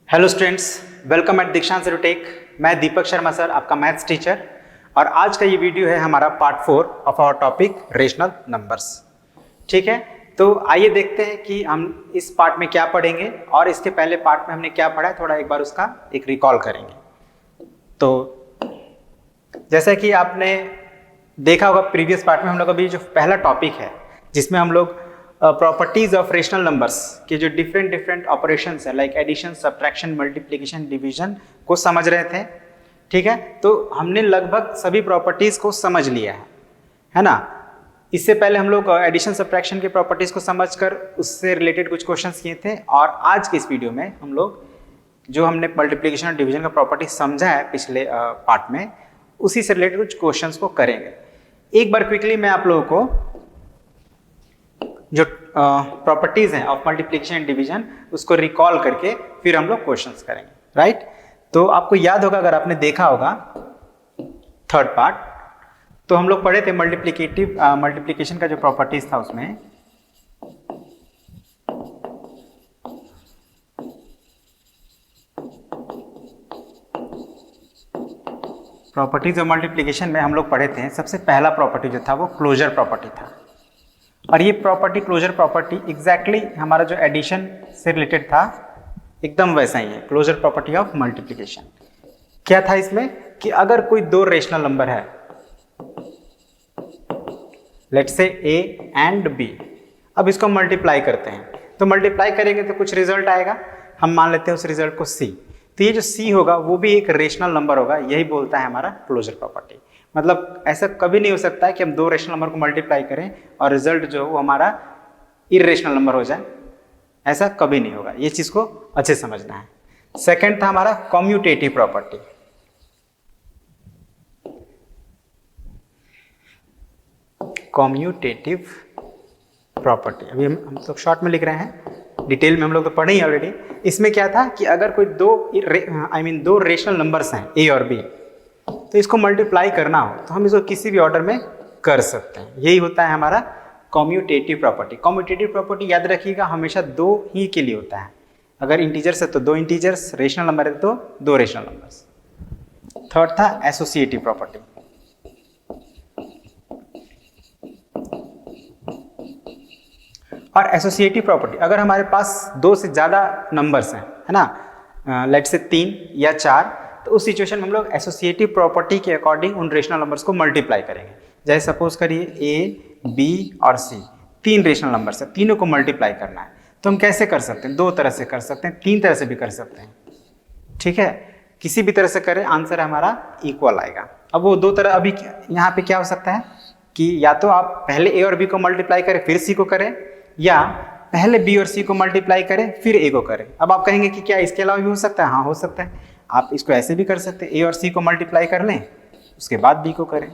Hello students, welcome at Dikshant Edutech. मैं Deepak Sharma sir, आपका maths teacher. और आज का ये वीडियो है हमारा part 4 of our topic rational numbers. ठीक है, तो आइए देखते हैं कि हम इस पार्ट में क्या पढ़ेंगे और इसके पहले पार्ट में हमने क्या पढ़ा है, थोड़ा एक बार उसका एक रिकॉल करेंगे। तो जैसा कि आपने देखा होगा प्रीवियस पार्ट में, हम लोग अभी जो पहला टॉपिक है जिसमें हम लोग प्रॉपर्टीज ऑफ रेशनल नंबर्स के जो डिफरेंट ऑपरेशंस है, like addition, subtraction, multiplication, division को समझ रहे थे। ठीक है, तो हमने लगभग सभी प्रॉपर्टीज को समझ लिया है ना। इससे पहले हम लोग एडिशन सब्ट्रैक्शन के प्रॉपर्टीज को समझकर उससे रिलेटेड कुछ क्वेश्चंस किए थे, और आज के इस वीडियो में हम लोग जो हमने मल्टीप्लिकेशन और डिवीजन का प्रॉपर्टी समझा है पिछले पार्ट में, उसी से रिलेटेड कुछ क्वेश्चंस को करेंगे। एक बार क्विकली मैं आप लोगों को जो प्रॉपर्टीज हैं ऑफ मल्टीप्लिकेशन एंड डिवीजन उसको रिकॉल करके फिर हम लोग क्वेश्चंस करेंगे, राइट। तो आपको याद होगा, अगर आपने देखा होगा थर्ड पार्ट, तो हम लोग पढ़े थे मल्टीप्लिकेशन का जो प्रॉपर्टीज था उसमें प्रॉपर्टीज ऑफ मल्टीप्लिकेशन में हम लोग पढ़े थे, सबसे पहला प्रॉपर्टी जो था वो क्लोजर प्रॉपर्टी था। और ये प्रॉपर्टी, क्लोजर प्रॉपर्टी, एग्जैक्टली हमारा जो एडिशन से रिलेटेड था एकदम वैसा ही है, क्लोजर प्रॉपर्टी ऑफ मल्टीप्लिकेशन। क्या था इसमें कि अगर कोई दो रेशनल नंबर है, let's say A and B, अब इसको मल्टीप्लाई करते हैं, तो मल्टीप्लाई करेंगे तो कुछ रिजल्ट आएगा, हम मान लेते हैं उस रिजल्ट को सी। तो ये जो सी होगा वो भी एक रेशनल नंबर होगा, यही बोलता है हमारा क्लोजर प्रॉपर्टी। मतलब ऐसा कभी नहीं हो सकता है कि हम दो रेशनल नंबर को मल्टीप्लाई करें और रिजल्ट जो है वो हमारा इरेशनल नंबर हो जाए, ऐसा कभी नहीं होगा। ये चीज को अच्छे समझना है। सेकंड था हमारा कम्यूटेटिव प्रॉपर्टी। कम्यूटेटिव प्रॉपर्टी अभी हम तो शॉर्ट में लिख रहे हैं, डिटेल में हम लोग तो पढ़े ही ऑलरेडी। इसमें क्या था कि अगर कोई दो रेशनल नंबर्स हैं ए और बी, तो इसको मल्टीप्लाई करना हो तो हम इसको किसी भी ऑर्डर में कर सकते हैं। यही होता है हमारा कम्यूटेटिव प्रॉपर्टी। कम्यूटेटिव प्रॉपर्टी याद रखिएगा हमेशा दो ही के लिए होता है। अगर इंटीजर्स है तो दो इंटीजर्स, रेशनल नंबर है तो दो रेशनल नंबर्स। थर्ड था एसोसिएटिव प्रॉपर्टी। और एसोसिएटिव प्रॉपर्टी, अगर हमारे पास दो से ज्यादा नंबर्स हैं, है ना, लेट से 3 या 4, तो उस सिचुएशन में हम लोग एसोसिएटिव प्रॉपर्टी के अकॉर्डिंग उन रेशनल नंबर्स को मल्टीप्लाई करेंगे। जैसे सपोज करिए ए, बी और सी, 3 रेशनल नंबर्स है, तीनों को मल्टीप्लाई करना है। तो हम कैसे कर सकते हैं? 2 तरह से कर सकते हैं, 3 तरह से भी कर सकते हैं। ठीक है, किसी भी तरह से करें, आंसर हमारा इक्वल आएगा। अब वो 2 तरह, अभी यहाँ पे क्या हो सकता है कि या तो आप पहले ए और बी को मल्टीप्लाई करें फिर सी को करें, या पहले बी और सी को मल्टीप्लाई करें फिर ए को करें। अब आप कहेंगे कि क्या इसके अलावा भी हो सकता है? हाँ, हो सकता है। आप इसको ऐसे भी कर सकते हैं, ए और सी को मल्टीप्लाई कर लें उसके बाद बी को करें।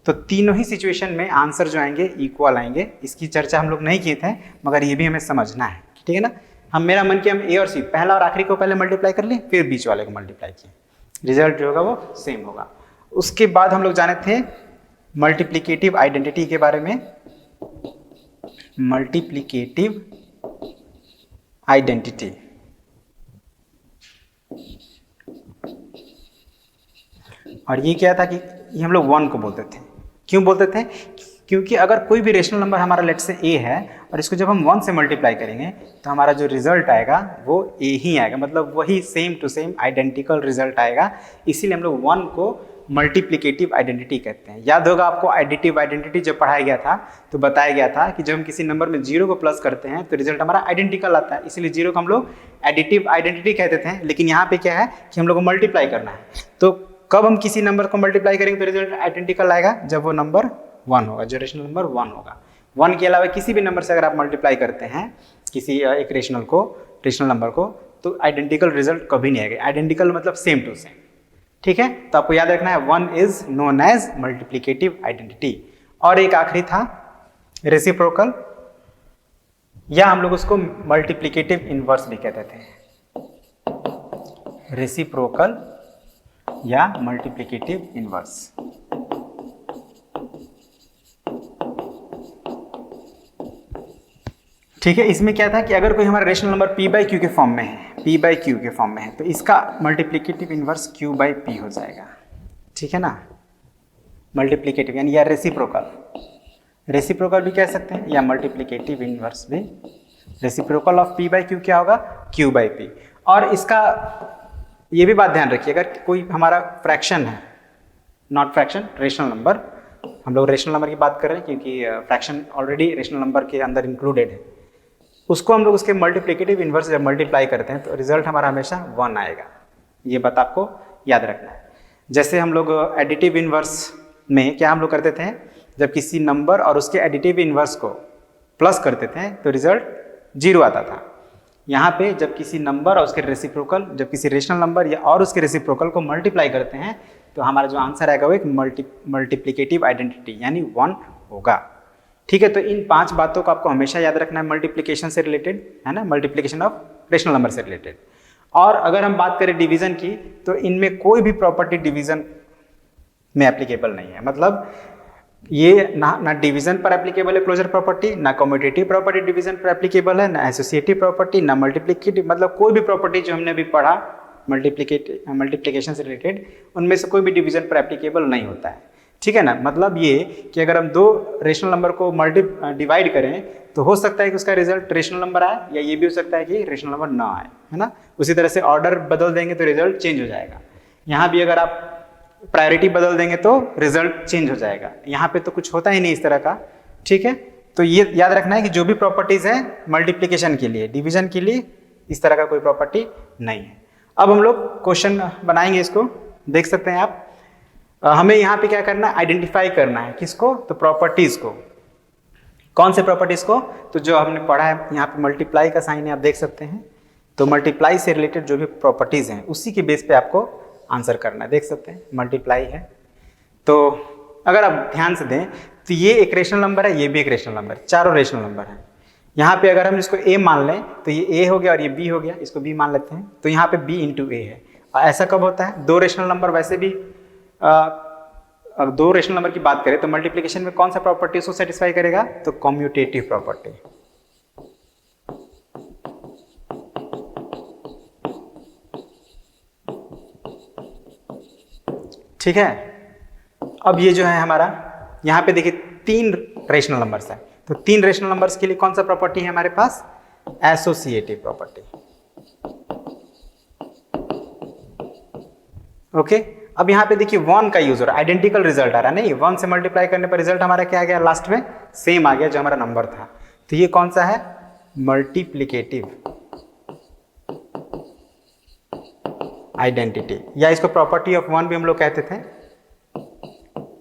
तो तीनों ही सिचुएशन में आंसर जो आएंगे इक्वल आएंगे। इसकी चर्चा हम लोग नहीं किए थे, मगर ये भी हमें समझना है, ठीक है ना। मेरा मन किया हम ए और सी पहला और आखिरी को पहले मल्टीप्लाई कर लिए, फिर बीच वाले को मल्टीप्लाई किए, रिजल्ट जो होगा वो सेम होगा। उसके बाद हम लोग जाने थे मल्टीप्लिकेटिव आइडेंटिटी के बारे में। मल्टीप्लिकेटिव आइडेंटिटी, और ये क्या था कि ये हम लोग 1 को बोलते थे। क्यों बोलते थे? क्योंकि अगर कोई भी रेशनल नंबर हमारा लेट से ए है और इसको जब हम 1 से मल्टीप्लाई करेंगे तो हमारा जो रिजल्ट आएगा वो ए ही आएगा, मतलब वही same to same identical result आएगा। इसीलिए हम लोग 1 को मल्टीप्लिकेटिव आइडेंटिटी कहते हैं। याद होगा आपको एडिटिव आइडेंटिटी जब पढ़ाया गया था तो बताया गया था कि जब हम किसी नंबर में 0 को प्लस करते हैं तो रिजल्ट हमारा आइडेंटिकल आता है, इसीलिए 0 को हम लोग एडिटिव आइडेंटिटी कहते थे। लेकिन यहाँ पे क्या है कि हम लोग को मल्टीप्लाई करना है, तो कब हम किसी नंबर को मल्टीप्लाई करेंगे तो रिजल्ट आइडेंटिकल आएगा? जब वो नंबर 1 होगा, जो रेशनल नंबर 1 होगा। 1 के अलावा किसी भी नंबर से अगर आप मल्टीप्लाई करते हैं किसी एक रेशनल नंबर को, तो आइडेंटिकल रिजल्ट कभी नहीं आएगा। आइडेंटिकल मतलब सेम टू सेम, ठीक है। तो आपको याद रखना है 1 is known as multiplicative identity. और एक आखिरी था रेसिप्रोकल, या हम लोग उसको मल्टीप्लिकेटिव इनवर्स भी कहते थे। रेसिप्रोकल या मल्टीप्लिकेटिव इनवर्स। ठीक है, इसमें क्या था कि अगर कोई हमारा रेशनल नंबर p/q के फॉर्म में है, P बाई क्यू के फॉर्म में है, तो इसका multiplicative inverse Q by P हो जाएगा, ठीक है ना। मल्टीप्लिकेटिव यानी या रेसिप्रोकल भी कह सकते हैं, या मल्टीप्लिकेटिव इन्वर्स भी। Reciprocal of P by Q क्या होगा, Q बाई P। और इसका ये भी बात ध्यान रखिए, अगर कोई हमारा फ्रैक्शन है, नॉट फ्रैक्शन, रेशनल नंबर, हम लोग रेशनल नंबर की बात कर रहे हैं क्योंकि फ्रैक्शन ऑलरेडी रेशनल नंबर के अंदर इंक्लूडेड है, उसको हम लोग उसके मल्टीप्लिकेटिव इन्वर्स जब मल्टीप्लाई करते हैं तो रिजल्ट हमारा हमेशा 1 आएगा। ये बात आपको याद रखना है। जैसे हम लोग एडिटिव इन्वर्स में क्या हम लोग करते थे, जब किसी नंबर और उसके एडिटिव इन्वर्स को प्लस करते थे तो रिजल्ट 0 आता था। यहाँ पे जब किसी नंबर और उसके रेसिप्रोकल, जब किसी रेशनल नंबर या और उसके रेसिप्रोकल को मल्टीप्लाई करते हैं तो हमारा जो आंसर आएगा वो एक मल्टीप्लिकेटिव आइडेंटिटी यानी 1 होगा, ठीक है। तो इन 5 बातों को आपको हमेशा याद रखना है मल्टीप्लिकेशन से रिलेटेड, है ना, मल्टीप्लिकेशन ऑफ रेशनल नंबर से रिलेटेड। और अगर हम बात करें डिवीजन की, तो इनमें कोई भी प्रॉपर्टी डिवीजन में एप्लीकेबल नहीं है। मतलब ये ना डिवीजन पर एप्लीकेबल है क्लोजर प्रॉपर्टी, ना कम्यूटेटिव प्रॉपर्टी डिवीजन पर एप्लीकेबल है, ना एसोसिएटिव प्रॉपर्टी, ना मल्टीप्लिकेटिव, मतलब कोई भी प्रॉपर्टी जो हमने अभी पढ़ा मल्टीप्लिकेशन से रिलेटेड, उनमें से कोई भी डिवीजन पर एप्लीकेबल नहीं होता है, ठीक है ना। मतलब ये कि अगर हम 2 रेशनल नंबर को डिवाइड करें तो हो सकता है कि उसका रिजल्ट रेशनल नंबर आए, या ये भी हो सकता है कि रेशनल नंबर ना आए, है ना। उसी तरह से ऑर्डर बदल देंगे तो रिजल्ट चेंज हो जाएगा। यहाँ भी अगर आप प्रायोरिटी बदल देंगे तो रिजल्ट चेंज हो जाएगा। यहाँ पे तो कुछ होता ही नहीं इस तरह का, ठीक है। तो ये याद रखना है कि जो भी प्रॉपर्टीज है मल्टीप्लिकेशन के लिए, डिवीजन के लिए इस तरह का कोई प्रॉपर्टी नहीं है। अब हम लोग क्वेश्चन बनाएंगे, इसको देख सकते हैं आप। हमें यहाँ पे क्या करना है, आइडेंटिफाई करना है किसको, तो प्रॉपर्टीज को। कौन से प्रॉपर्टीज को, तो जो हमने पढ़ा है यहाँ पे मल्टीप्लाई का साइन है, आप देख सकते हैं। तो मल्टीप्लाई से रिलेटेड जो भी प्रॉपर्टीज हैं उसी के बेस पे आपको आंसर करना है, देख सकते हैं मल्टीप्लाई है। तो अगर आप ध्यान से दें तो ये एक रेशनल नंबर है, ये भी एक रेशनल नंबर, चारों रेशनल नंबर हैं। यहाँ पे अगर हम इसको a मान लें तो ये a हो गया और ये b हो गया, इसको b मान लेते हैं, तो यहाँ पे b इंटू a है। और ऐसा कब होता है, 2 रेशनल नंबर, वैसे भी 2 रेशनल नंबर की बात करें तो मल्टीप्लिकेशन में कौन सा प्रॉपर्टी उसको सेटिस्फाई करेगा, तो कम्यूटेटिव प्रॉपर्टी, ठीक है। अब ये जो है हमारा, यहाँ पे देखिए 3 रेशनल नंबर्स है, तो 3 रेशनल नंबर्स के लिए कौन सा प्रॉपर्टी है हमारे पास, एसोसिएटिव प्रॉपर्टी, ओके। अब यहाँ पे देखिए 1 का यूज हो रहा है, आइडेंटिकल रिजल्ट आ रहा है, नहीं 1 से मल्टीप्लाई करने पर रिजल्ट हमारा क्या आ गया, लास्ट में सेम आ गया जो हमारा नंबर था। तो ये कौन सा है, मल्टीप्लिकेटिव आइडेंटिटी, या इसको प्रॉपर्टी ऑफ 1 भी हम लोग कहते थे,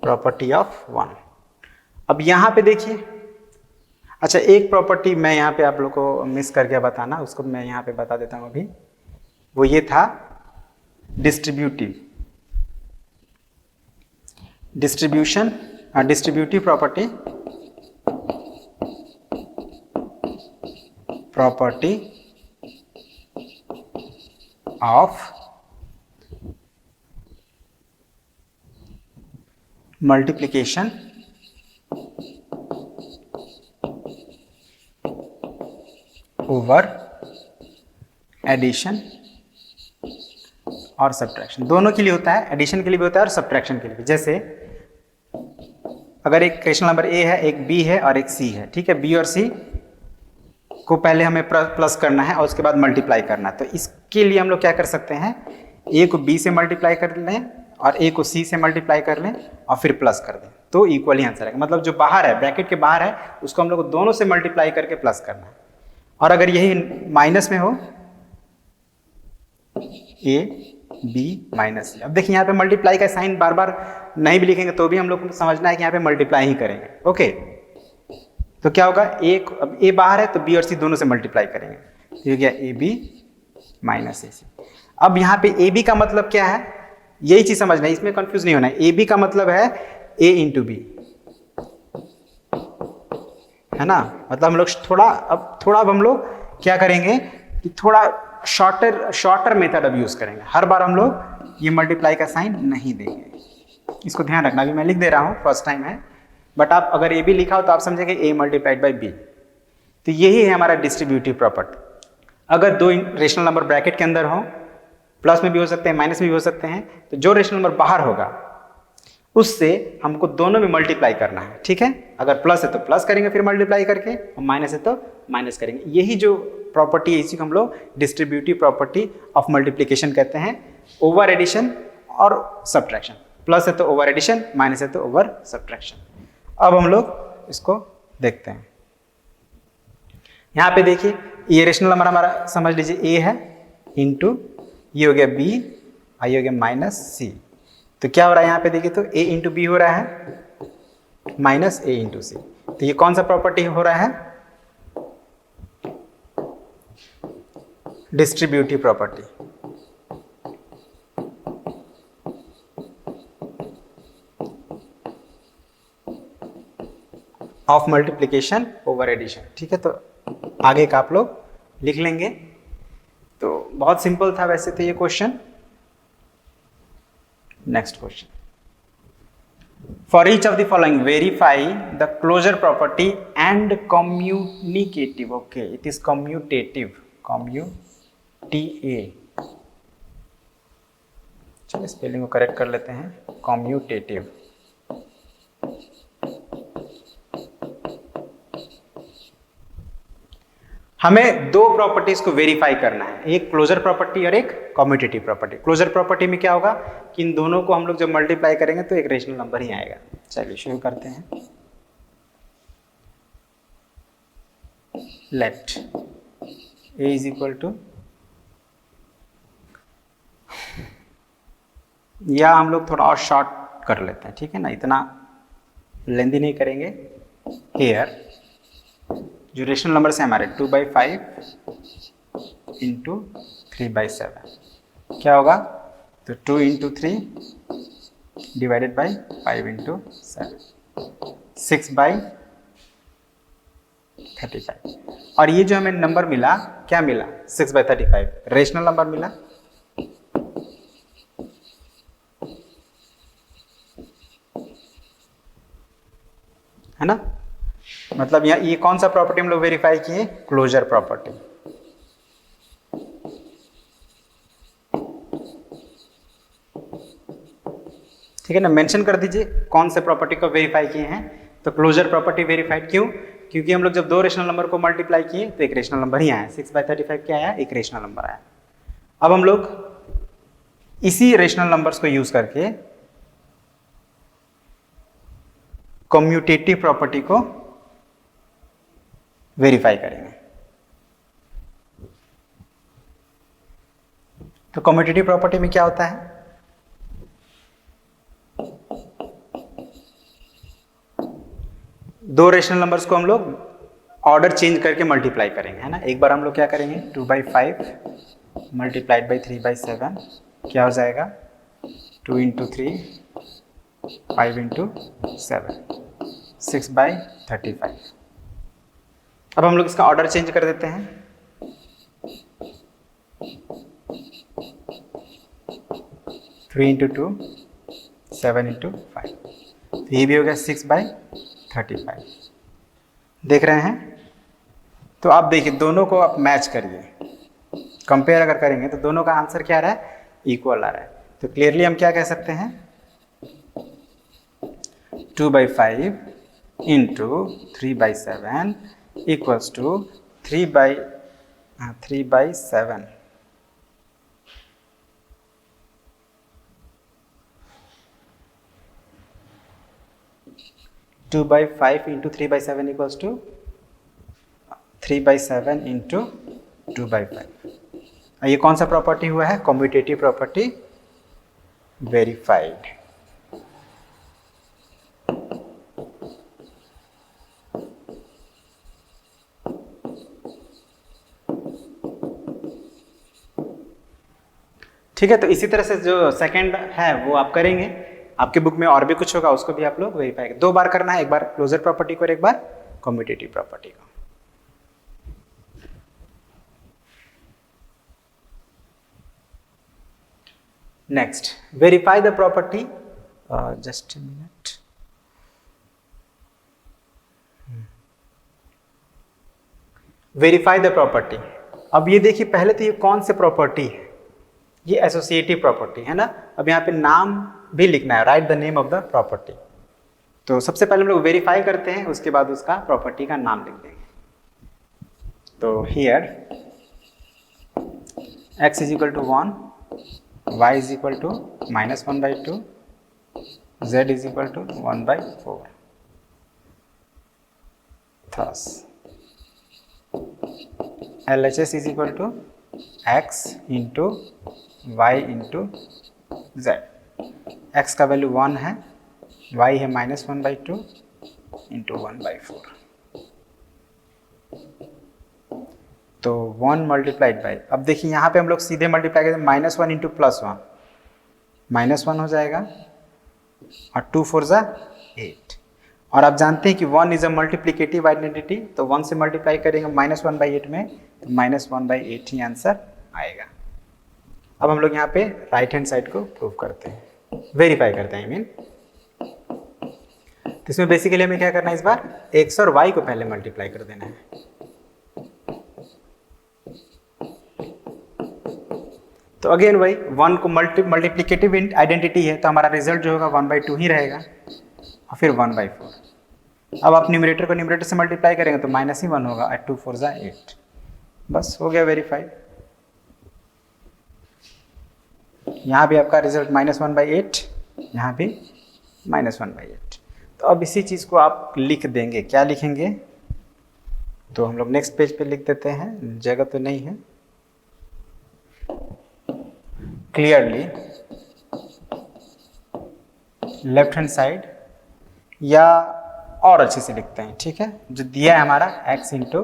प्रॉपर्टी ऑफ 1। अब यहाँ पे देखिए, अच्छा एक प्रॉपर्टी मैं यहाँ पे आप लोग को मिस कर गया बताना, उसको मैं यहाँ पे बता देता हूँ अभी। वो ये था distributive property of multiplication over addition और सब्ट्रैक्शन, दोनों के लिए होता है, एडिशन के लिए भी होता है और सब्ट्रैक्शन के लिए भी। जैसे अगर एक रेशनल नंबर a है, एक b है और एक c है, ठीक है। b और c को पहले हमें प्लस करना है और उसके बाद मल्टीप्लाई करना है। तो इसके लिए हम लोग क्या कर सकते हैं, a को b से मल्टीप्लाई कर लें और a को c से मल्टीप्लाई कर लें और फिर प्लस कर दें, तो इक्वली आंसर आएगा। मतलब जो बाहर है, ब्रैकेट के बाहर है, उसको हम लोग दोनों से मल्टीप्लाई करके प्लस करना है। और अगर यही माइनस में हो, a b माइनस c, अब देखिए यहाँ पे मल्टीप्लाई का साइन बार बार नहीं भी लिखेंगे तो भी हम लोग को समझना है कि यहाँ पे मल्टीप्लाई ही करेंगे, ओके। तो क्या होगा, अब a बाहर है तो b और c दोनों से मल्टीप्लाई करेंगे, तो ये गया a b माइनस ac। अब यहाँ पे a b का मतलब क्या है, यही चीज समझना है, इसमें कंफ्यूज नहीं होना है। a b का मतलब है a इंटू b, है ना। मतलब हम लोग थोड़ा अब हम लोग क्या करेंगे कि थोड़ा शॉर्टर मेथड अब यूज करेंगे। हर बार हम लोग ये मल्टीप्लाई का साइन नहीं देंगे, इसको ध्यान रखना। अभी मैं लिख दे रहा हूँ, फर्स्ट टाइम है, बट आप अगर ए बी लिखा हो तो आप समझेंगे a मल्टीप्लाइड बाई बी। तो यही है हमारा डिस्ट्रीब्यूटिव प्रॉपर्टी। अगर दो रेशनल नंबर ब्रैकेट के अंदर हो, प्लस में भी हो सकते हैं माइनस में भी हो सकते हैं, तो जो रेशनल नंबर बाहर होगा उससे हमको दोनों में मल्टीप्लाई करना है। ठीक है, अगर प्लस है तो प्लस करेंगे फिर मल्टीप्लाई करके, और माइनस है तो माइनस करेंगे। यही जो प्रॉपर्टी है इसी को हम लोग डिस्ट्रीब्यूटिव प्रॉपर्टी ऑफ मल्टीप्लिकेशन कहते हैं, ओवर एडिशन और सब्ट्रैक्शन। प्लस है तो ओवर एडिशन, माइनस है तो ओवर सब्ट्रैक्शन। अब हम लोग इसको देखते हैं। यहाँ पे देखिए ये रेशनल नंबर हमारा समझ लीजिए a है, इंटू ये हो गया b, आई हो गया माइनस c। तो क्या हो रहा है यहाँ पे देखिए तो a इंटू बी हो रहा है माइनस a इंटू सी। तो ये कौन सा प्रॉपर्टी हो रहा है? Distributive property of multiplication over addition. ठीक है, तो आगे का आप लोग लिख लेंगे। तो बहुत सिंपल था वैसे तो ये question. Next question, for each of the following verify the closure property and communicative. Okay, it is commutative, कम्यूटीए। चलिए स्पेलिंग को करेक्ट कर लेते हैं, कम्यूटेटिव। हमें दो प्रॉपर्टीज को वेरीफाई करना है, एक क्लोजर प्रॉपर्टी और एक कम्यूटेटिव प्रॉपर्टी। क्लोजर प्रॉपर्टी में क्या होगा कि इन दोनों को हम लोग जब मल्टीप्लाई करेंगे तो एक रेशनल नंबर ही आएगा। चलिए शुरू करते हैं। Let a is equal to, या हम लोग थोड़ा और शॉर्ट कर लेते हैं, ठीक है ना, इतना लेंदी नहीं करेंगे। हेयर जो रेशनल नंबर है हमारे 2/5 इंटू 3/7 क्या होगा? तो 2 इंटू 3 डिवाइडेड बाई 5 इंटू 7, 6/35। और ये जो हमें नंबर मिला, क्या मिला? 6/35 रेशनल नंबर मिला। है ना, मतलब यहाँ ये कौन सा प्रॉपर्टी हम लोग वेरीफाई किए? Closure property. ठीक है ना, मेंशन कर दीजिए कौन से प्रॉपर्टी को वेरीफाई किए हैं। तो क्लोजर प्रॉपर्टी वेरीफाइड क्यों? क्योंकि हम लोग जब दो रेशनल नंबर को मल्टीप्लाई किए तो एक रेशनल नंबर ही आया, 6/35 क्या आया? एक रेशनल नंबर आया। अब हम लोग इसी रेशनल नंबर्स को यूज करके कम्यूटेटिव प्रॉपर्टी को वेरीफाई करेंगे। तो कम्यूटेटिव प्रॉपर्टी में क्या होता है? दो रेशनल नंबर्स को हम लोग ऑर्डर चेंज करके मल्टीप्लाई करेंगे, है ना। एक बार हम लोग क्या करेंगे, 2/5 मल्टीप्लाइड बाई 3/7 क्या हो जाएगा? 2 इंटू 3 5 इंटू 7 6/35। अब हम लोग इसका ऑर्डर चेंज कर देते हैं। 3 इंटू 2 7 इंटू 5, तो ये भी हो गया 6/35। देख रहे हैं? तो आप देखिए दोनों को आप मैच करिए, कंपेयर अगर करेंगे तो दोनों का आंसर क्या आ रहा है? इक्वल आ रहा है। तो क्लियरली हम क्या कह सकते हैं? 2/5 into 3/7 equals to 3/7। Two by 5 into 3/7 equals to 3/7 into 2/5। ये कौन सा प्रॉपर्टी हुआ है? Commutative property verified. ठीक है, तो इसी तरह से जो सेकंड है वो आप करेंगे। आपके बुक में और भी कुछ होगा, उसको भी आप लोग वेरीफाई करें। 2 बार करना है, एक बार क्लोजर प्रॉपर्टी को और एक बार कम्यूटेटिव प्रॉपर्टी को। Next, verify the property, just a minute। Verify the property अब ये देखिए पहले तो ये कौन से प्रॉपर्टी है, ये एसोसिएटिव प्रॉपर्टी है ना। अब यहाँ पे नाम भी लिखना है, right the name of the property. तो सबसे पहले हम लोग वेरीफाई करते हैं, उसके बाद उसका प्रॉपर्टी का नाम लिख देंगे। तो here x is equal to 1, y is equal to -1/2, z is equal to 1/4। thus LHS is equal to x into y into z। x का वैल्यू 1 है, y है -1/2 इंटू 1/4। तो 1 मल्टीप्लाइड बाई, अब देखिए यहाँ पे हम लोग सीधे मल्टीप्लाई करें, -1 इंटू +1 -1 हो जाएगा, और 2 4 ज़ा 8। और आप जानते हैं कि 1 इज अ मल्टीप्लिकेटिव आइडेंटिटी, तो 1 से मल्टीप्लाई करेंगे -1/8 में, तो -1/8 ही आंसर आएगा। अब हम लोग यहाँ पे राइट हैंड साइड को प्रूव करते हैं, वेरीफाई करते हैं, आई मीन। तो इसमें बेसिकली हमें क्या करना है, इस बार x और y को पहले मल्टीप्लाई कर देना है। तो अगेन वही 1 को मल्टीप्लिकेटिव आइडेंटिटी है, तो हमारा रिजल्ट जो होगा 1/2 ही रहेगा, और फिर 1/4। अब आप न्यूमरेटर को न्यूमरेटर से मल्टीप्लाई करेंगे तो -1 होगा, और 2 4 ज़ा 8। बस हो गया वेरीफाइड। यहाँ भी आपका रिजल्ट -1/8, यहाँ भी -1/8। तो अब इसी चीज़ को आप लिख देंगे, क्या लिखेंगे, तो हम लोग नेक्स्ट पेज पे लिख देते हैं, जगह तो नहीं है। क्लियरली लेफ्ट हैंड साइड, या और अच्छे से लिखते हैं, ठीक है। जो दिया है हमारा x into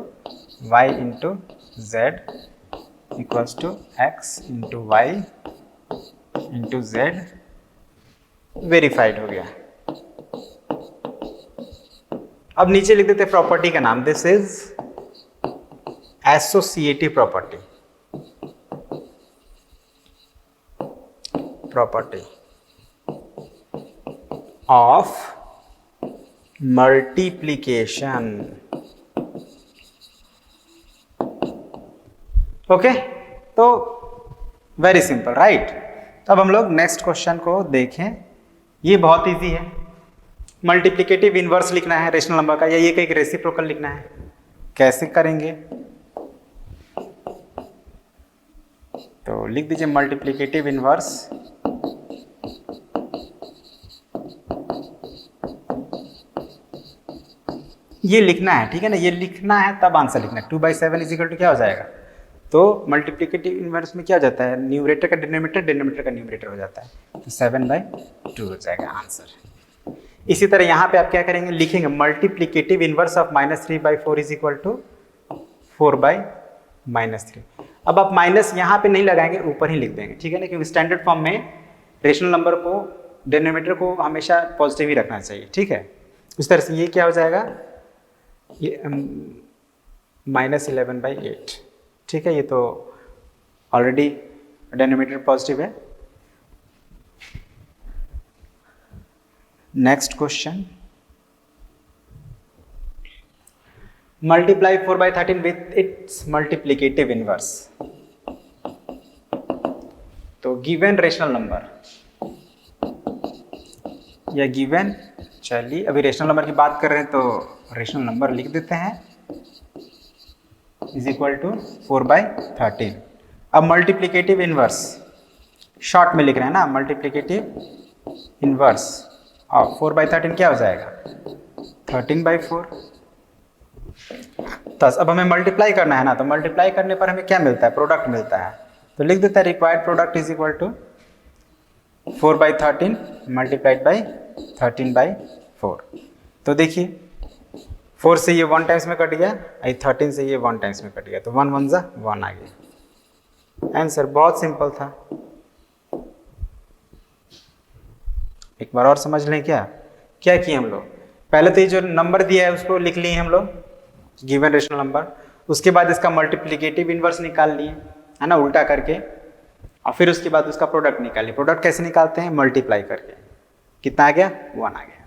y into z equals to x into y into z, verified हो गया। अब नीचे लिख देते हैं प्रॉपर्टी का नाम, this is associative property. Property of multiplication. Okay, तो वेरी सिंपल, राइट। तो अब हम लोग नेक्स्ट क्वेश्चन को देखें। ये बहुत इजी है, मल्टीप्लिकेटिव इनवर्स लिखना है रेशनल नंबर का, या ये एक रेसिप्रोकल लिखना है। कैसे करेंगे, तो लिख दीजिए मल्टीप्लिकेटिव इनवर्स ये लिखना है, ठीक है ना, ये लिखना है तब आंसर लिखना है। 2/7 इज इक्वल टू क्या हो जाएगा, तो मल्टीप्लिकेटिव इनवर्स में क्या हो जाता है, न्यूमरेटर का डिनोमिनेटर, डिनोमिनेटर का न्यूमरेटर हो जाता है, तो 7/2 हो जाएगा आंसर। इसी तरह यहाँ पे आप क्या करेंगे, लिखेंगे multiplicative inverse of -3/4 is equal to 4/-3। अब आप माइनस यहाँ पे नहीं लगाएंगे, ऊपर ही लिख देंगे, ठीक है ना, क्योंकि स्टैंडर्ड फॉर्म में रेशनल नंबर को डिनोमिनेटर को हमेशा पॉजिटिव ही रखना चाहिए, ठीक है। इस तरह से ये क्या हो जाएगा, ये -11/8, ठीक है, ये तो ऑलरेडी डिनोमिनेटर पॉजिटिव है। Next question, multiply 4/13 with its multiplicative inverse. तो गिवन रेशनल नंबर या गिवन, चलिए अभी रेशनल नंबर की बात कर रहे हैं तो रेशनल नंबर लिख देते हैं, इज इक्वल टू 4/13। अब मल्टीप्लिकेटिव इनवर्स शॉर्ट में लिख रहे हैं ना, मल्टीप्लिकेटिव इनवर्स और 4/13 क्या हो जाएगा, 13/4। बस अब हमें मल्टीप्लाई करना है ना, तो मल्टीप्लाई करने पर हमें क्या मिलता है, प्रोडक्ट मिलता है, तो लिख देता है required product is equal to 4/13 multiplied by 13/4। तो देखिए 4 से ये 1 टाइम्स में कट गया, 13 से ये 1 टाइम्स में कट गया, तो 1 1 ज़ा 1 आ गया आंसर। बहुत सिंपल था, एक बार और समझ लें। क्या क्या किए हम लोग, पहले तो ये जो नंबर दिया है उसको लिख लिए हम लोग, गिवन रेशनल नंबर, उसके बाद इसका मल्टीप्लिकेटिव इनवर्स निकाल लिए, है ना, उल्टा करके, और फिर उसके बाद उसका प्रोडक्ट निकालिए। प्रोडक्ट कैसे निकालते हैं, मल्टीप्लाई करके। कितना आ गया, 1 आ गया।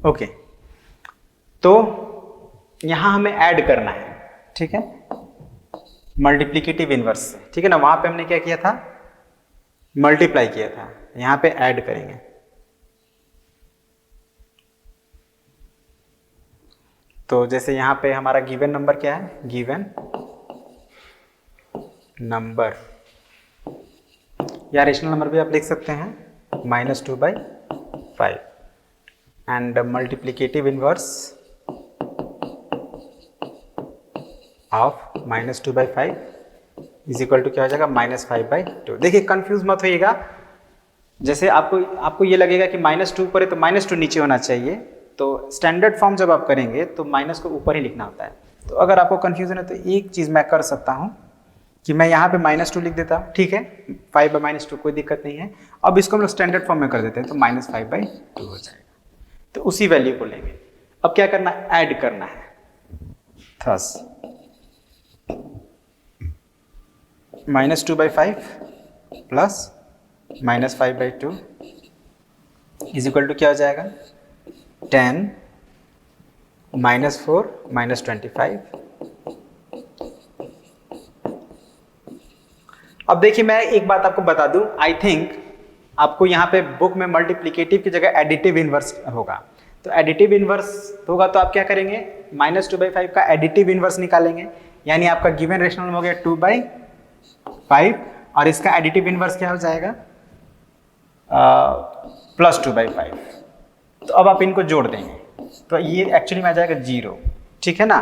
ओके, तो यहाँ हमें ऐड करना है, ठीक है, मल्टीप्लिकेटिव इनवर्स से, ठीक है ना। वहां पे हमने क्या किया था, मल्टीप्लाई किया था, यहाँ पे ऐड करेंगे। तो जैसे यहाँ पे हमारा गिवन नंबर क्या है, गिवन नंबर या रेशनल नंबर भी आप लिख सकते हैं, -2/5 and multiplicative inverse of -2/5 is equal to क्या हो जाएगा, -5/2। देखिए कंफ्यूज मत होइएगा, जैसे आपको ये लगेगा कि -2 पर है तो -2 नीचे होना चाहिए, तो स्टैंडर्ड फॉर्म जब आप करेंगे तो माइनस को ऊपर ही लिखना होता है। तो अगर आपको कंफ्यूजन है तो एक चीज़ मैं कर सकता हूँ कि मैं यहाँ पे -2 लिख देता हूँ, ठीक है, 5/-2 कोई दिक्कत नहीं है। अब इसको हम लोग स्टैंडर्ड फॉर्म में कर देते हैं तो -5/2 हो जाएगा। तो उसी वैल्यू को लेंगे। अब क्या करना है, ऐड करना है। Thus -2/5 plus -5/2 is equal to क्या हो जाएगा, 10 -4 -25। अब देखिए मैं एक बात आपको बता दूं, आई थिंक आपको यहाँ पे बुक में मल्टीप्लिकेटिव की जगह एडिटिव इनवर्स होगा। तो एडिटिव इनवर्स होगा तो आप क्या करेंगे, -2/5 का एडिटिव इनवर्स निकालेंगे, यानी आपका गिवन रेशनल हो गया 2/5 और इसका एडिटिव इनवर्स क्या हो जाएगा, +2/5। तो अब आप इनको जोड़ देंगे तो ये एक्चुअली में आ जाएगा 0, ठीक है ना।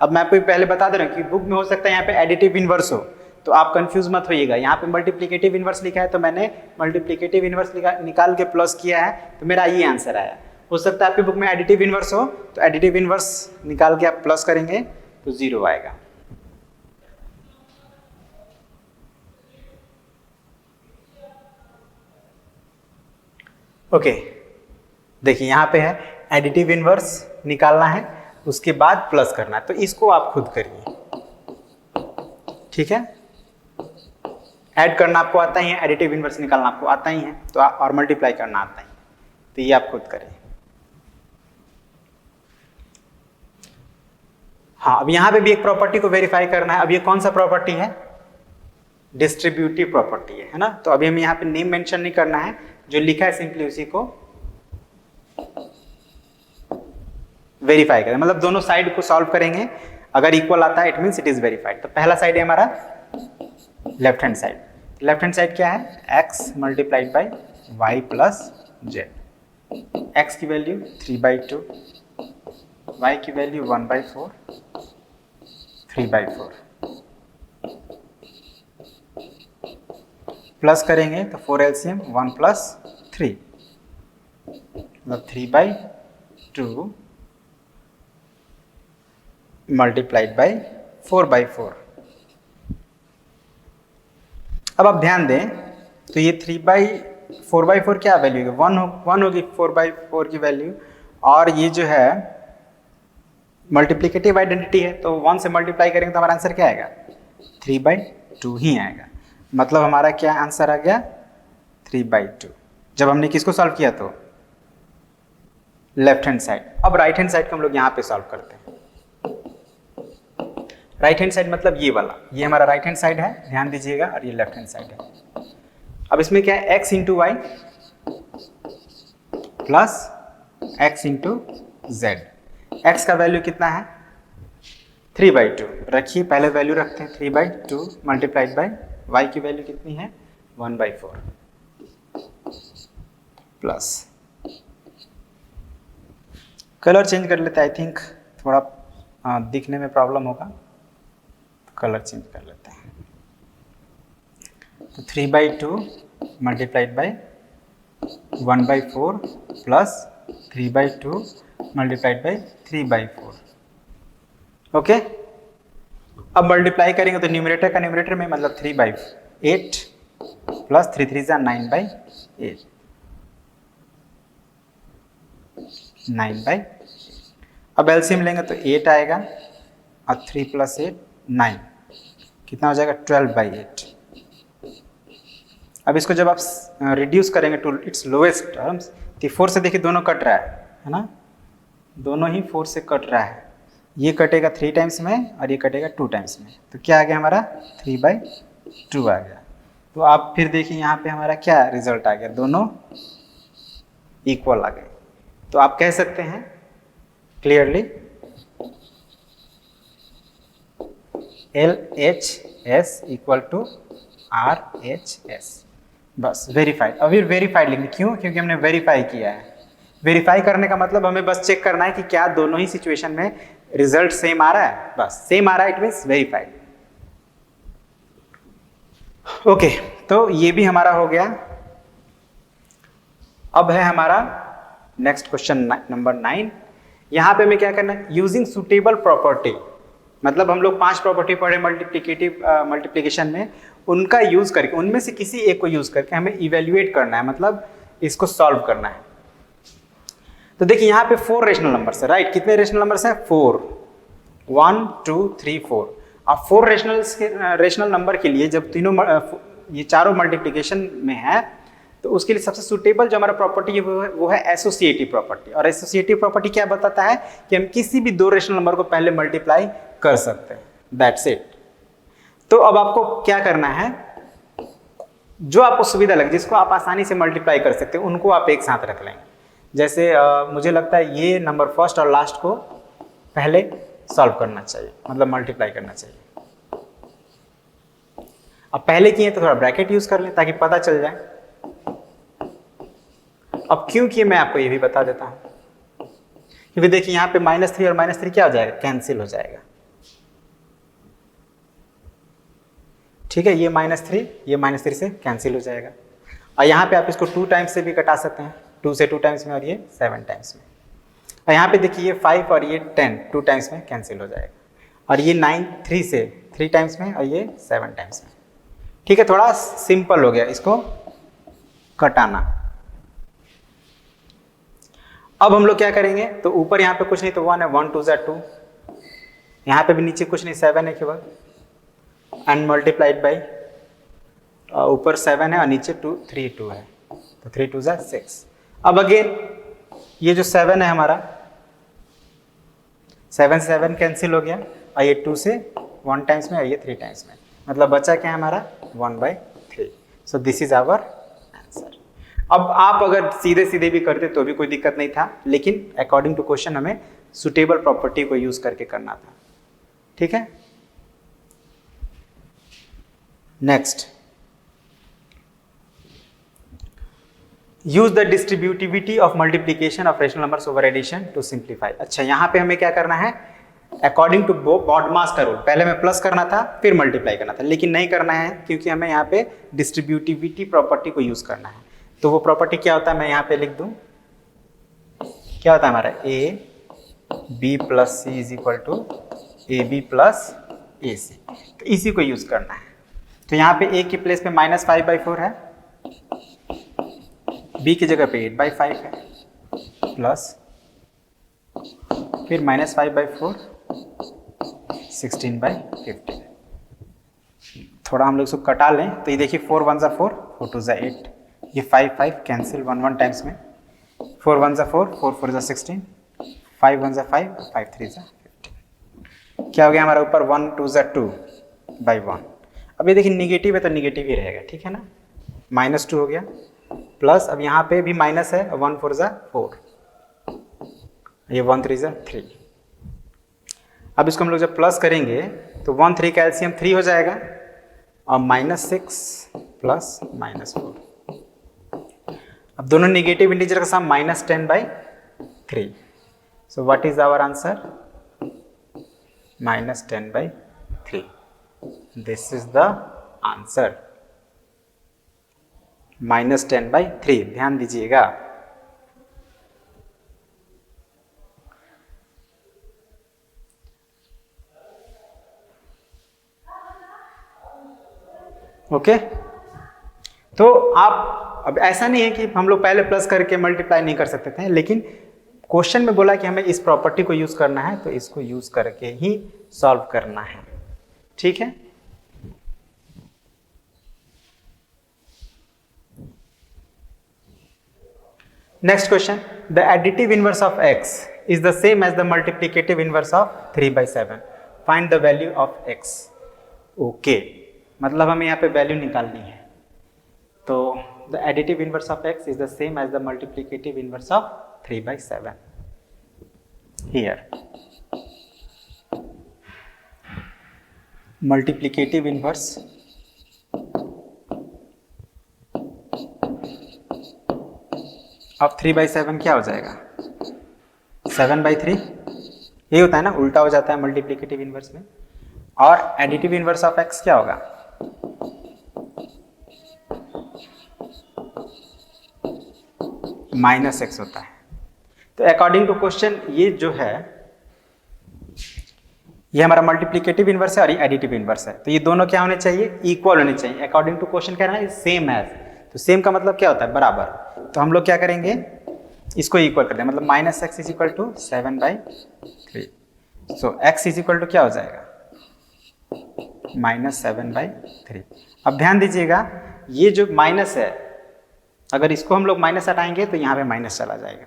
अब मैं आपको पहले बता दे रहा हूँ कि बुक में हो सकता है यहाँ पे एडिटिव इनवर्स हो, तो आप कंफ्यूज मत होइएगा। यहाँ पे मल्टीप्लिकेटिव इनवर्स लिखा है तो मैंने मल्टीप्लिकेटिव इनवर्स निकाल के प्लस किया है, तो मेरा ये आंसर आया। हो सकता है आपकी बुक में एडिटिव इनवर्स हो, तो एडिटिव इनवर्स निकाल के आप प्लस करेंगे तो 0 आएगा। ओके, देखिए यहाँ पे है एडिटिव इनवर्स निकालना है, उसके बाद प्लस करना है, तो इसको आप खुद करिए, ठीक है। ऐड करना आपको आता ही है, एडिटिव इनवर्स निकालना आपको आता ही है, तो और मल्टीप्लाई करना आता ही, तो ये आप खुद करें। हाँ, अब यहाँ पे भी एक प्रॉपर्टी को वेरीफाई करना है। अब ये कौन सा प्रॉपर्टी है, डिस्ट्रीब्यूटिव प्रॉपर्टी है ना। तो अभी हमें यहाँ पे नेम मेंशन नहीं करना है, जो लिखा है सिंपली उसी को वेरीफाई करें, मतलब दोनों साइड को सॉल्व करेंगे, अगर इक्वल आता है it means it is verified. तो पहला साइड है हमारा left hand side. Left hand side क्या है, x multiplied by y plus Z. x की वैल्यू 3/2, y की वैल्यू 1/4, 3/4 प्लस करेंगे तो 4 LCM 1 + 3 मतलब 3/2 मल्टीप्लाइड बाई 4/4। अब आप ध्यान दें तो ये 4/4 क्या वैल्यू है, 1 होगी 4/4 की वैल्यू, और ये जो है मल्टीप्लिकेटिव आइडेंटिटी है, तो 1 से मल्टीप्लाई करेंगे तो हमारा आंसर क्या आएगा, 3/2 ही आएगा। मतलब हमारा क्या आंसर आ गया, 3/2। जब हमने किसको सॉल्व किया तो लेफ्ट हैंड साइड। अब राइट हैंड साइड को हम लोग यहाँ पे सॉल्व करते हैं। राइट हैंड साइड मतलब ये वाला, ये हमारा राइट हैंड साइड है, ध्यान दीजिएगा, और ये लेफ्ट हैंड साइड है। अब इसमें क्या है, x into y plus x into z. X का वैल्यू कितना है, 3/2 रखिए, पहले वैल्यू रखते हैं 3/2 मल्टीप्लाइड बाई वाई की वैल्यू कितनी है 1/4 प्लस, कलर चेंज कर लेते हैं, आई थिंक थोड़ा दिखने में प्रॉब्लम होगा, तो कलर चेंज कर लेते हैं। तो 3/2 multiplied by 1/4 plus 3/2 multiplied by 3/4। Okay, अब मल्टीप्लाई करेंगे तो न्यूमरेटर का न्यूमरेटर में मतलब 3/8 प्लस 3 3 जा 9/8 9/8। अब एलसीएम लेंगे तो 8 आएगा और 3 + 8 9, कितना हो जाएगा 12/8। अब इसको जब आप रिड्यूस करेंगे टू इट्स लोएस्ट टर्म्स, तो 4 से देखिए दोनों कट रहा है ना, दोनों ही 4 से कट रहा है, ये कटेगा 3 टाइम्स में और ये कटेगा 2 टाइम्स में, तो क्या आ गया हमारा 3/2 आ गया। तो आप फिर देखिए यहाँ पे हमारा क्या रिजल्ट आ गया, दोनों इक्वल आ गए। तो आप कह सकते हैं clearly LHS equal to RHS, बस वेरीफाइड। अभी वेरीफाइड लिखेंगे, क्यों? क्योंकि हमने वेरीफाई किया है। वेरीफाई करने का मतलब हमें बस चेक करना है कि क्या दोनों ही सिचुएशन में रिजल्ट सेम आ रहा है, बस सेम आ रहा है, इट मीन्स वेरीफाइड। ओके, तो ये भी हमारा हो गया। अब है हमारा नेक्स्ट क्वेश्चन नंबर 9। यहाँ पे हमें क्या करना है, यूजिंग सुटेबल प्रॉपर्टी, मतलब हम लोग 5 प्रॉपर्टी पढ़े मल्टीप्लिकेशन में, उनका यूज करके, उनमें से किसी एक को यूज करके हमें इवेल्युएट करना है, मतलब इसको सॉल्व करना है। तो देखिए यहाँ पे 4 रेशनल नंबर्स है, राइट? कितने रेशनल नंबर्स हैं? 4, 1 2 3 4। अब 4 रेशनल नंबर के लिए जब तीनों ये चारों मल्टीप्लिकेशन में है, तो उसके लिए सबसे सुटेबल जो हमारा प्रॉपर्टी है वो है एसोसिएटिव प्रॉपर्टी। और एसोसिएटिव प्रॉपर्टी क्या बताता है कि हम किसी भी 2 रेशनल नंबर को पहले मल्टीप्लाई कर सकते हैं, दैट्स इट। तो अब आपको क्या करना है, जो आपको सुविधा लगे, जिसको आप आसानी से मल्टीप्लाई कर सकते हैं, उनको आप एक साथ रख लेंगे। जैसे मुझे लगता है ये नंबर फर्स्ट और लास्ट को पहले सॉल्व करना चाहिए, मतलब मल्टीप्लाई करना चाहिए। अब पहले किए तो थोड़ा ब्रैकेट यूज कर लें ताकि पता चल जाए। अब क्यों किए मैं आपको ये भी बता देता हूं, क्योंकि देखिए यहाँ पे -3 और -3 क्या हो जाएगा, कैंसिल हो जाएगा। ठीक है, ये -3 ये -3 से कैंसिल हो जाएगा। और यहाँ पे आप इसको 2 टाइम्स से भी कटा सकते हैं, 2 से 2 टाइम्स में और ये 7 टाइम्स में। और यहाँ पे देखिए ये 5 और ये 10 2 टाइम्स में कैंसिल हो जाएगा। और ये 9 3 से 3 टाइम्स में और ये 7 टाइम्स में। ठीक है, थोड़ा सिंपल हो गया इसको कटाना। अब हम लोग क्या करेंगे, तो ऊपर यहाँ पे कुछ नहीं तो 1 है, 1 2 ज़ा 2, यहाँ पे भी नीचे कुछ नहीं, 7 है केवल, एंड मल्टीप्लाइड बाई, ऊपर 7 है और नीचे 3 2 है, तो 3 2 ज़ा 6। अब अगेन ये जो 7 है हमारा, 7 से 7 कैंसिल हो गया, और ये 2 से 1 टाइम्स में और ये 3 टाइम्स में, मतलब बचा क्या है हमारा 1/3। So this is our answer. अब आप अगर सीधे सीधे भी करते तो भी कोई दिक्कत नहीं था, लेकिन अकॉर्डिंग टू क्वेश्चन हमें सुटेबल प्रॉपर्टी को यूज करके करना था। ठीक है, next, use the distributivity of multiplication of rational numbers over addition to simplify. अच्छा, यहाँ पे हमें क्या करना है, अकॉर्डिंग टू बॉडमास का रूल, पहले हमें प्लस करना था फिर मल्टीप्लाई करना था, लेकिन नहीं करना है क्योंकि हमें यहाँ पे डिस्ट्रीब्यूटिविटी प्रॉपर्टी को यूज करना है। तो वो प्रॉपर्टी क्या होता है, मैं यहाँ पे लिख दूं, क्या होता है हमारा AB + C is equal to AB + AC। तो इसी को यूज करना है। तो यहाँ पे A की प्लेस पे -5/4 है, B की जगह पे 8/5 है, प्लस फिर -5/4 16/15। थोड़ा हम लोग इसको कटा लें तो ये देखिए 4 1 ज़ा 4, 4 2 ज़ा 8, ये 5 5 कैंसिल 1 1 टाइम्स में, 4 1 ज़ा 4, 4 4 ज़ा 16, 5 1 ज़ा 5, 5 3 ज़ा 15। क्या हो गया हमारा ऊपर 1 2 ज़ा 2/1। अब ये देखिए निगेटिव है तो निगेटिव ही रहेगा, ठीक है ना, -2 हो गया, प्लस अब यहाँ पे भी माइनस है, 1 4 ज़ा 4, ये 1 3 ज़ा 3। अब इसको हम लोग जब प्लस करेंगे तो 1 3 का एलसीएम 3 हो जाएगा, और -6 प्लस -4। अब दोनों नेगेटिव इंटीजर का sum -10/3। So what is our answer, -10/3। This is the answer, -10/3। ध्यान दीजिएगा। ओके, तो आप, अब ऐसा नहीं है कि हम लोग पहले प्लस करके मल्टीप्लाई नहीं कर सकते थे, लेकिन क्वेश्चन में बोला कि हमें इस प्रॉपर्टी को यूज करना है, तो इसको यूज करके ही सॉल्व करना है। ठीक है, next question, the additive inverse of x is the same as the multiplicative inverse of 3/7. Find the value of x. Okay, मतलब हमें यहाँ पे वैल्यू निकालनी है. तो the additive inverse of x is the same as the multiplicative inverse of 3/7. Here multiplicative inverse अब 3/7 क्या हो जाएगा? 7/3. ये होता है ना, उल्टा हो जाता है मल्टीप्लिकेटिव इनवर्स में. और एडिटिव इनवर्स ऑफ x क्या होगा? -x होता है. तो अकॉर्डिंग टू क्वेश्चन ये जो है ये हमारा मल्टीप्लिकेटिव इनवर्स है और ये एडिटिव इनवर्स है. तो ये दोनों क्या होने चाहिए? इक्वल होने चाहिए. अकॉर्डिंग टू क्वेश्चन कह रहा है सेम एज. तो सेम का मतलब क्या होता है? बराबर. तो हम लोग क्या करेंगे? इसको इक्वल कर दें, मतलब -x is equal to 7/3. So x is equal to क्या हो जाएगा? -7/3. अब ध्यान दीजिएगा, ये जो माइनस है, अगर इसको हम लोग माइनस हटाएंगे तो यहाँ पे माइनस चला जाएगा.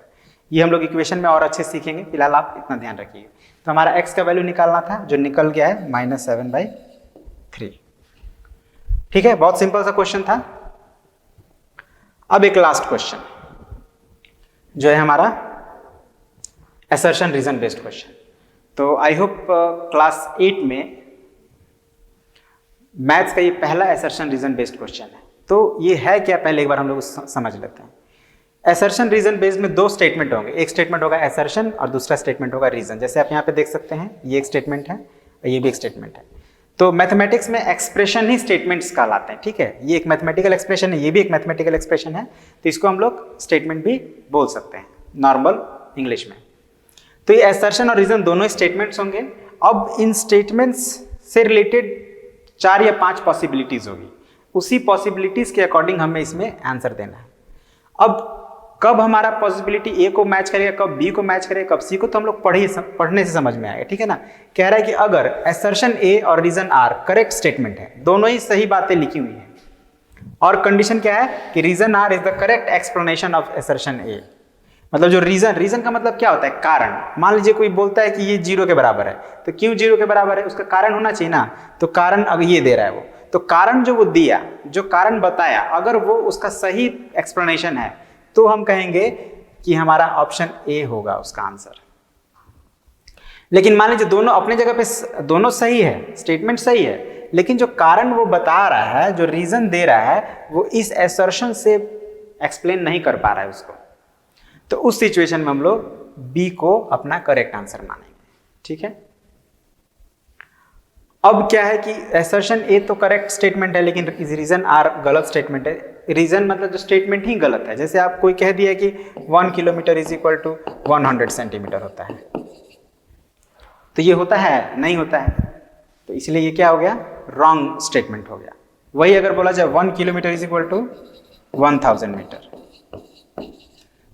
ये हम लोग इक्वेशन में और अच्छे सीखेंगे, फिलहाल आप इतना ध्यान रखिए. तो हमारा x का वैल्यू निकालना था, जो निकल गया है -7/3. ठीक है, बहुत सिंपल सा क्वेश्चन था. अब एक लास्ट क्वेश्चन जो है हमारा असर्शन रीजन बेस्ड क्वेश्चन. तो आई होप क्लास 8 में मैथ्स का ये पहला असर्शन रीजन बेस्ड क्वेश्चन है. तो ये है क्या, पहले एक बार हम लोग समझ लेते हैं. असर्शन रीजन बेस्ड में दो स्टेटमेंट होंगे. एक स्टेटमेंट होगा असर्शन और दूसरा स्टेटमेंट होगा रीजन. जैसे आप यहाँ पे देख सकते हैं, ये एक स्टेटमेंट है और ये भी एक स्टेटमेंट है. तो मैथमेटिक्स में एक्सप्रेशन ही स्टेटमेंट्स कहलाते हैं. ठीक है, ये एक मैथमेटिकल एक्सप्रेशन है, ये भी एक मैथमेटिकल एक्सप्रेशन है. तो इसको हम लोग स्टेटमेंट भी बोल सकते हैं नॉर्मल इंग्लिश में. तो ये असर्शन और रीजन दोनों स्टेटमेंट्स होंगे. अब इन स्टेटमेंट्स से रिलेटेड 4 या 5 पॉसिबिलिटीज होगी. उसी पॉसिबिलिटीज के अकॉर्डिंग हमें इसमें आंसर देना है. अब कब हमारा पॉसिबिलिटी ए को मैच करेगा, कब बी को मैच करेगा, कब सी को, तो हम लोग पढ़ने से समझ में आएगा. ठीक है ना. कह रहा है कि अगर असर्शन ए और रीजन आर करेक्ट स्टेटमेंट है, दोनों ही सही बातें लिखी हुई हैं, और कंडीशन क्या है कि reason R is the correct explanation of assertion A. मतलब जो रीजन का मतलब क्या होता है? कारण. मान लीजिए कोई बोलता है कि ये 0 के बराबर है, तो क्यों 0 के बराबर है? उसका कारण होना चाहिए ना. तो कारण अगर ये दे रहा है वो, तो कारण जो वो दिया, जो कारण बताया, अगर वो उसका सही एक्सप्लेनेशन है, तो हम कहेंगे कि हमारा ऑप्शन ए होगा उसका आंसर. लेकिन मान लीजिए दोनों अपने जगह पे दोनों सही है, स्टेटमेंट सही है, लेकिन जो कारण वो बता रहा है, जो रीजन दे रहा है, वो इस असर्शन से एक्सप्लेन नहीं कर पा रहा है उसको. तो उस सिचुएशन में हम लोग बी को अपना करेक्ट आंसर मानेंगे. ठीक है. अब क्या है कि असर्शन ए तो करेक्ट स्टेटमेंट है, लेकिन रीजन आर गलत स्टेटमेंट है. रीजन मतलब जो स्टेटमेंट ही गलत है. जैसे आप कोई कह दिया कि 1 kilometre is equal to 100 centimetre होता है, तो ये होता है? नहीं होता है. तो इसलिए ये क्या हो गया? रॉन्ग स्टेटमेंट हो गया. वही अगर बोला जाए 1 kilometre is equal to 1000 metre,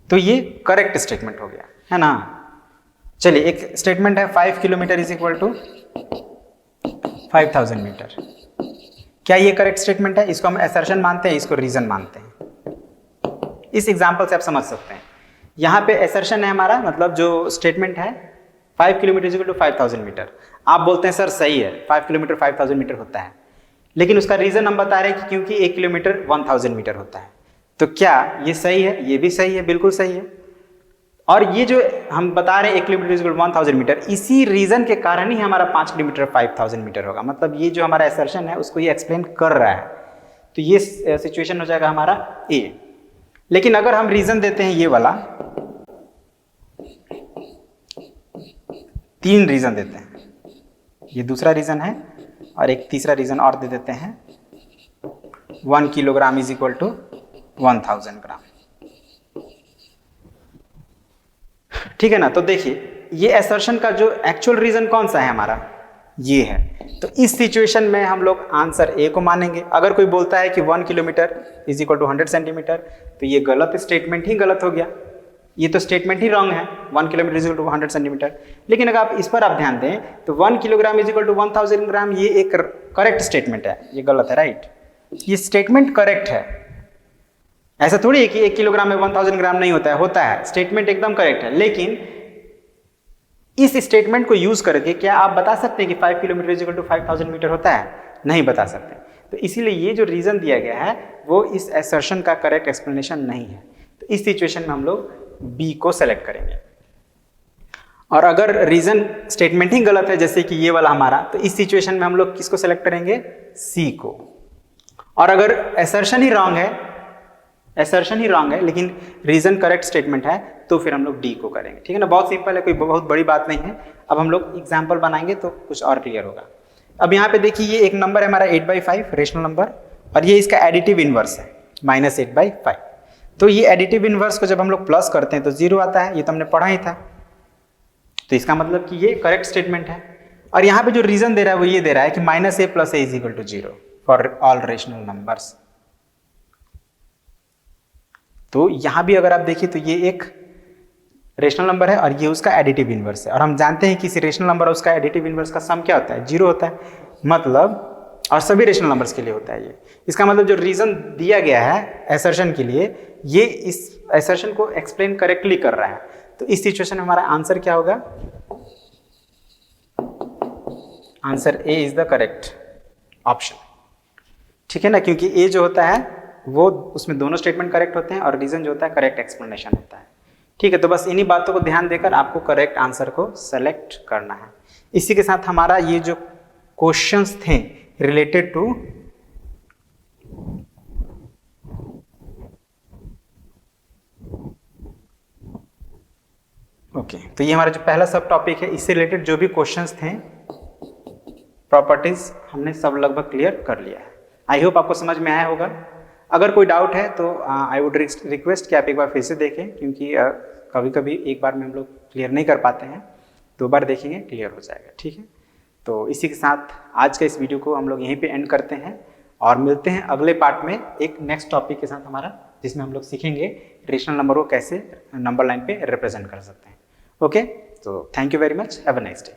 तो ये करेक्ट स्टेटमेंट हो गया, है ना. चलिए, एक स्टेटमेंट है 5 kilometre is equal to 5000 metre. क्या ये करेक्ट स्टेटमेंट है? इसको हम असर्शन मानते हैं, इसको रीजन मानते हैं. इस एग्जांपल से आप समझ सकते हैं. यहाँ पे असर्शन है हमारा, मतलब जो स्टेटमेंट है 5 kilometre is equal to 5000 metre. आप बोलते हैं सर सही है, 5 किलोमीटर 5000 मीटर होता है, लेकिन उसका रीजन हम बता रहे हैं कि क्योंकि 1 किलोमीटर 1000 मीटर होता है. तो क्या ये सही है? ये भी सही है, बिल्कुल सही है. और ये जो हम बता रहे हैं 1 kilometre is equal to 1000 metre, इसी रीजन के कारण ही हमारा 5 किलोमीटर 5000 मीटर होगा. मतलब ये जो हमारा असर्शन है उसको ये एक्सप्लेन कर रहा है. तो ये सिचुएशन हो जाएगा हमारा ए. लेकिन अगर हम रीजन देते हैं ये वाला, 3 रीजन देते हैं, ये दूसरा रीजन है, और एक तीसरा रीजन और दे देते हैं 1 किलोग्राम इज इक्वल टू 1000 ग्राम. ठीक है ना. तो देखिए, ये असर्शन का जो एक्चुअल रीजन कौन सा है हमारा? ये है. तो इस सिचुएशन में हम लोग आंसर ए को मानेंगे. अगर कोई बोलता है कि 1 kilometre is equal to 100 centimetre, तो ये गलत स्टेटमेंट ही गलत हो गया. ये तो स्टेटमेंट ही रॉन्ग है, 1 kilometre is equal to 100 centimetre. लेकिन अगर आप इस पर आप ध्यान दें तो 1 किलोग्राम इज इक्वल टू 1000 ग्राम, ये एक करेक्ट स्टेटमेंट है. ये गलत है, राइट. ये स्टेटमेंट करेक्ट है. ऐसा थोड़ी है कि 1 किलोग्राम में 1000 ग्राम नहीं होता है, होता है. स्टेटमेंट एकदम करेक्ट है. लेकिन इस स्टेटमेंट को यूज करके क्या आप बता सकते हैं कि 5 kilometre is equal to 5000 metre होता है? नहीं बता सकते। तो इसीलिए ये जो रीजन दिया गया है वो इस असर्शन का करेक्ट एक्सप्लेनेशन नहीं है। तो इस सिचुएशन में हम लोग बी को सेलेक्ट करेंगे। और अगर रीजन स्टेटमेंट ही गलत है जैसे कि ये वाला हमारा, तो इस सिचुएशन में हम लोग किसको सेलेक्ट करेंगे? सी को। और अगर असर्शन ही रॉन्ग है लेकिन रीजन करेक्ट स्टेटमेंट है तो फिर हम लोग डी को करेंगे। ठीक है ना, बहुत सिंपल है, कोई बहुत बड़ी बात नहीं है। अब हम लोग एग्जाम्पल बनाएंगे तो कुछ और क्लियर होगा। अब यहाँ पे देखिए ये एक नंबर है हमारा 8/5 रेशनल नंबर, और ये इसका एडिटिव इनवर्स है -8/5। तो ये एडिटिव इनवर्स को जब हम लोग प्लस करते हैं तो 0 आता है, ये तो हमने पढ़ा ही था। तो इसका मतलब कि ये करेक्ट स्टेटमेंट है। और यहाँ पे जो रीजन दे रहा है वो ये दे रहा है कि -a + a = 0 for all rational numbers. तो यहाँ भी अगर आप देखिए तो ये एक रेशनल नंबर है और ये उसका एडिटिव इनवर्स है, और हम जानते हैं कि किसी रेशनल नंबर और उसका एडिटिव इनवर्स का सम क्या होता है? 0 होता है। मतलब और सभी रेशनल नंबर्स के लिए होता है ये। इसका मतलब जो रीजन दिया गया है असर्शन के लिए, ये इस असर्शन को एक्सप्लेन करेक्टली कर रहा है। तो इस सिचुएशन में हमारा आंसर क्या होगा? Answer A is the correct option. ठीक है ना, क्योंकि ए जो होता है वो उसमें दोनों स्टेटमेंट करेक्ट होते हैं और रीजन जो होता है करेक्ट एक्सप्लेनेशन होता है। ठीक है, तो बस इन्हीं बातों को ध्यान देकर आपको करेक्ट आंसर को सेलेक्ट करना है। इसी के साथ हमारा ये जो क्वेश्चंस थे रिलेटेड टू तो ये हमारा जो पहला सब टॉपिक है, इससे रिलेटेड जो भी क्वेश्चंस थे प्रॉपर्टीज हमने सब लगभग क्लियर कर लिया है। आई होप आपको समझ में आया होगा। अगर कोई डाउट है तो आई वुड रिक्वेस्ट कि आप एक बार फिर से देखें, क्योंकि कभी कभी एक बार में हम लोग क्लियर नहीं कर पाते हैं, 2 बार देखेंगे क्लियर हो जाएगा। ठीक है, तो इसी के साथ आज का इस वीडियो को हम लोग यहीं पे एंड करते हैं और मिलते हैं अगले पार्ट में एक नेक्स्ट टॉपिक के साथ हमारा, जिसमें हम लोग सीखेंगे रेशनल नंबर को कैसे नंबर लाइन पे रिप्रेजेंट कर सकते हैं। ओके, तो thank you very much, have a nice day.